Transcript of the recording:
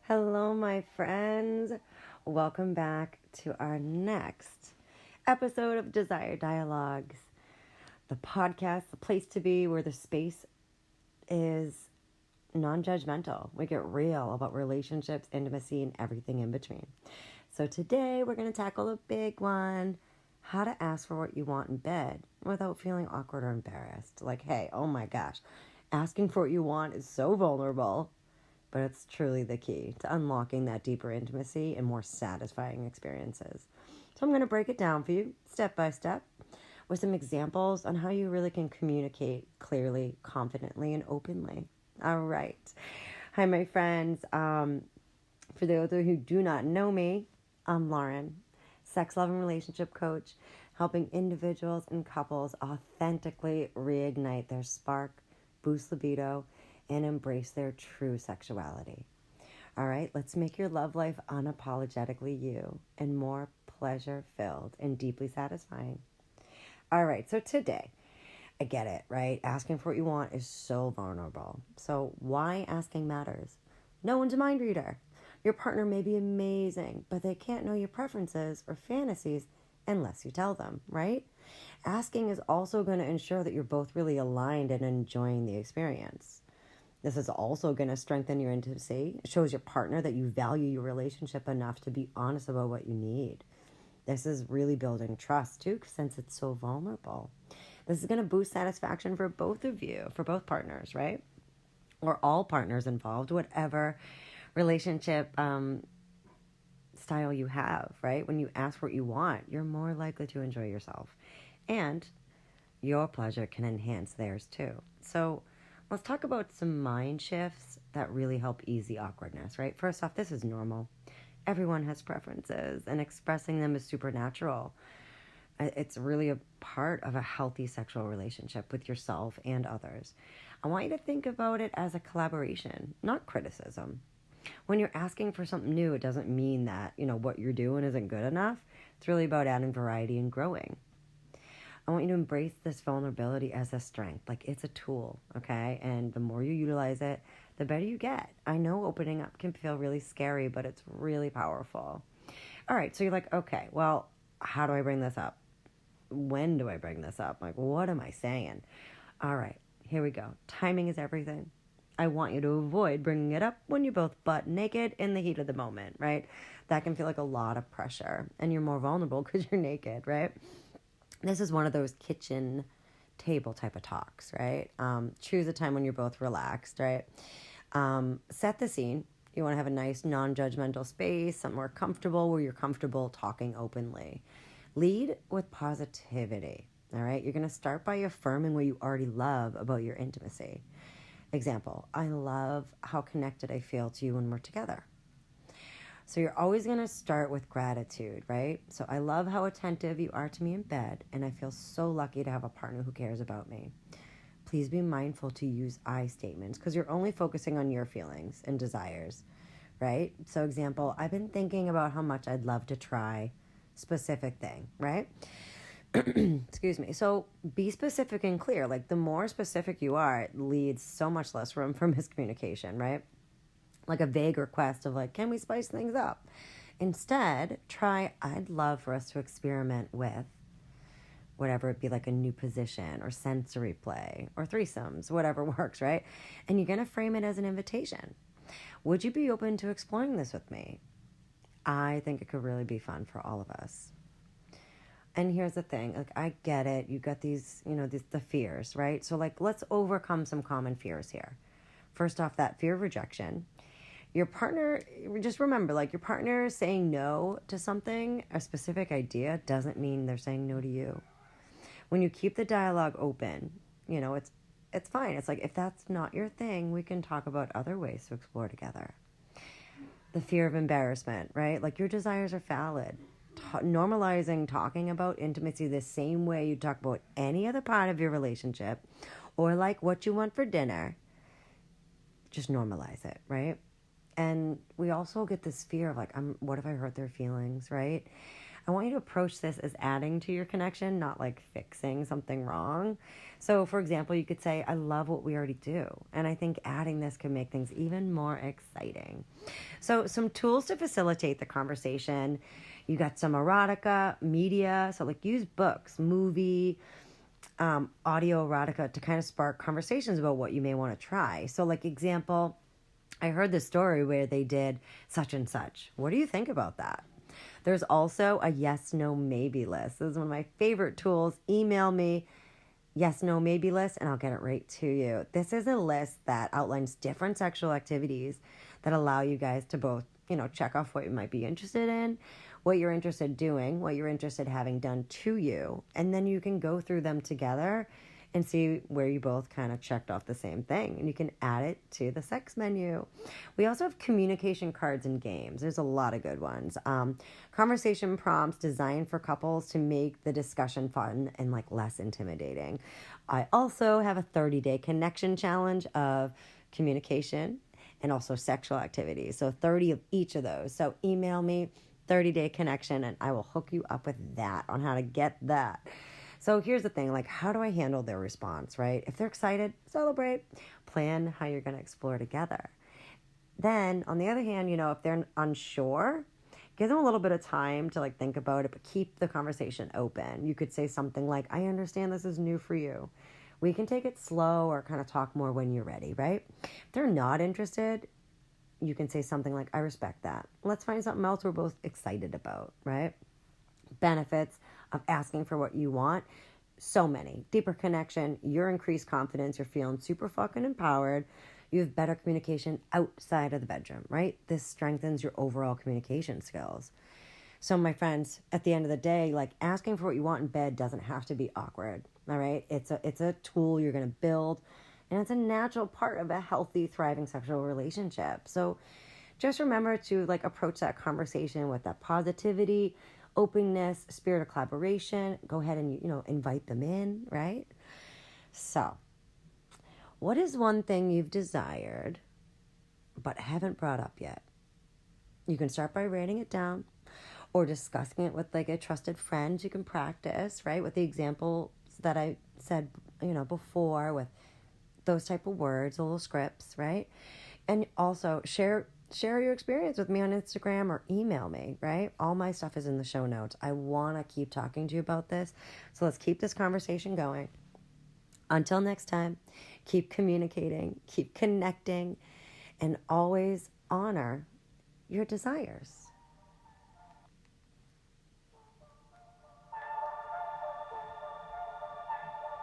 Hello, my friends. Welcome back to our next episode of Desire Dialogues, the podcast, the place to be where the space is non-judgmental. We get real about relationships, intimacy, and everything in between. So today we're going to tackle a big one: how to ask for what you want in bed without feeling awkward or embarrassed. Like, hey, oh my gosh, asking for what you want is so vulnerable, but it's truly the key to unlocking that deeper intimacy and more satisfying experiences. So I'm going to break it down for you step by step with some examples on how you really can communicate clearly, confidently, and openly. All right. Hi, my friends. For those who do not know me, I'm Lauren, sex, love, and relationship coach, helping individuals and couples authentically reignite their spark, boost libido, and embrace their true sexuality. All right, let's make your love life unapologetically you and more pleasure-filled and deeply satisfying. All right, so today, I get it, right? Asking for what you want is so vulnerable. So why asking matters? No one's a mind reader. Your partner may be amazing, but they can't know your preferences or fantasies unless you tell them, right? Asking is also going to ensure that you're both really aligned and enjoying the experience. This is also going to strengthen your intimacy. It shows your partner that you value your relationship enough to be honest about what you need. This is really building trust too, since it's so vulnerable. This is going to boost satisfaction for both of you, for both partners, right? Or all partners involved, whatever relationship style you have, right? When you ask for what you want, you're more likely to enjoy yourself. And your pleasure can enhance theirs too. So let's talk about some mind shifts that really help ease the awkwardness, right? First off, this is normal. Everyone has preferences, and expressing them is supernatural. It's really a part of a healthy sexual relationship with yourself and others. I want you to think about it as a collaboration, not criticism. When you're asking for something new, it doesn't mean that, what you're doing isn't good enough. It's really about adding variety and growing. I want you to embrace this vulnerability as a strength. Like, it's a tool, okay? And the more you utilize it, the better you get. I know opening up can feel really scary, but it's really powerful. All right, so you're like, okay, well, how do I bring this up? When do I bring this up? Like, what am I saying? All right, here we go. Timing is everything. I want you to avoid bringing it up when you're both butt naked in the heat of the moment, right? That can feel like a lot of pressure, and you're more vulnerable because you're naked, right? This is one of those kitchen table type of talks, right? Choose a time when you're both relaxed, right? Set the scene. You want to have a nice non-judgmental space, somewhere comfortable where you're comfortable talking openly. Lead with positivity, all right? You're going to start by affirming what you already love about your intimacy. Example, I love how connected I feel to you when we're together. So you're always going to start with gratitude, right? So I love how attentive you are to me in bed, and I feel so lucky to have a partner who cares about me. Please be mindful to use I statements because you're only focusing on your feelings and desires, right? So example, I've been thinking about how much I'd love to try specific thing, right? Excuse me. So be specific and clear. Like, the more specific you are, it leads so much less room for miscommunication, right? Like a vague request of like, can we spice things up? Instead, try, I'd love for us to experiment with whatever it be, like a new position or sensory play or threesomes, whatever works, right? And you're going to frame it as an invitation. Would you be open to exploring this with me? I think it could really be fun for all of us. And here's the thing, like, I get it. You got these, the fears, right? So like, let's overcome some common fears here. First off, that fear of rejection. Your partner, just remember, like, your partner saying no to something, a specific idea, doesn't mean they're saying no to you. When you keep the dialogue open, it's fine. It's like, if that's not your thing, we can talk about other ways to explore together. The fear of embarrassment, right? Like, your desires are valid. Normalizing talking about intimacy the same way you talk about any other part of your relationship, or like what you want for dinner, just normalize it, right? And we also get this fear of like, what if I hurt their feelings, right? I want you to approach this as adding to your connection, not like fixing something wrong. So, for example, you could say, I love what we already do. And I think adding this can make things even more exciting. So, some tools to facilitate the conversation. You got some erotica, media. So, like, use books, movie, audio erotica to kind of spark conversations about what you may want to try. So, like, example, I heard this story where they did such and such. What do you think about that? There's also a yes, no, maybe list. This is one of my favorite tools. Email me yes, no, maybe list, and I'll get it right to you. This is a list that outlines different sexual activities that allow you guys to both, check off what you might be interested in, what you're interested in doing, what you're interested in having done to you, and then you can go through them together and see where you both kind of checked off the same thing. And you can add it to the sex menu. We also have communication cards and games. There's a lot of good ones. Conversation prompts designed for couples to make the discussion fun and like less intimidating. I also have a 30-day connection challenge of communication and also sexual activities. So 30 of each of those. So email me 30-day connection and I will hook you up with that on how to get that. So here's the thing, like, how do I handle their response, right? If they're excited, celebrate. Plan how you're going to explore together. Then, on the other hand, if they're unsure, give them a little bit of time to, like, think about it, but keep the conversation open. You could say something like, I understand this is new for you. We can take it slow or kind of talk more when you're ready, right? If they're not interested, you can say something like, I respect that. Let's find something else we're both excited about, right? Benefits of asking for what you want. So many. Deeper connection, your increased confidence, you're feeling super fucking empowered. You have better communication outside of the bedroom, right? This strengthens your overall communication skills. So my friends, at the end of the day, like asking for what you want in bed doesn't have to be awkward, all right? It's a tool you're going to build, and it's a natural part of a healthy, thriving sexual relationship. So just remember to like approach that conversation with that positivity, openness, spirit of collaboration. Go ahead and, invite them in, right? So, what is one thing you've desired but haven't brought up yet? You can start by writing it down or discussing it with like a trusted friend. You can practice, right? With the examples that I said, before with those type of words, little scripts, right? And also share your experience with me on Instagram or email me, right? All my stuff is in the show notes. I want to keep talking to you about this. So let's keep this conversation going. Until next time, keep communicating, keep connecting, and always honor your desires.